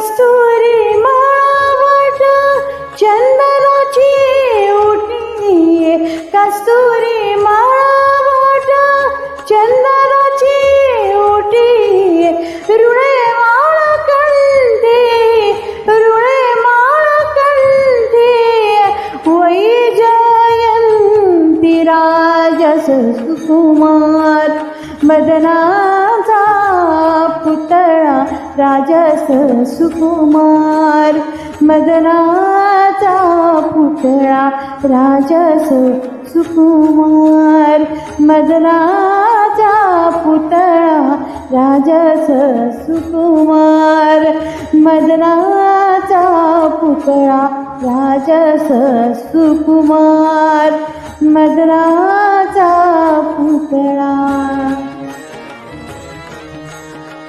कस्तुरी मावट चंदनाची ओटी, कस्तुरी मावट चंदनाची ओटी, रुळे माळ कंठे, रुळे माळ कंठे, वैजयंती राजस सुकुमार, मदनाचा पुतळा राजस सुकुमार, मदनाचा पुतळा राजस सुकुमार, मदनाचा पुतळा राजस सुकुमार, मदनाचा पुतळा राजस सुकुमार, मदनाचा पुतळा।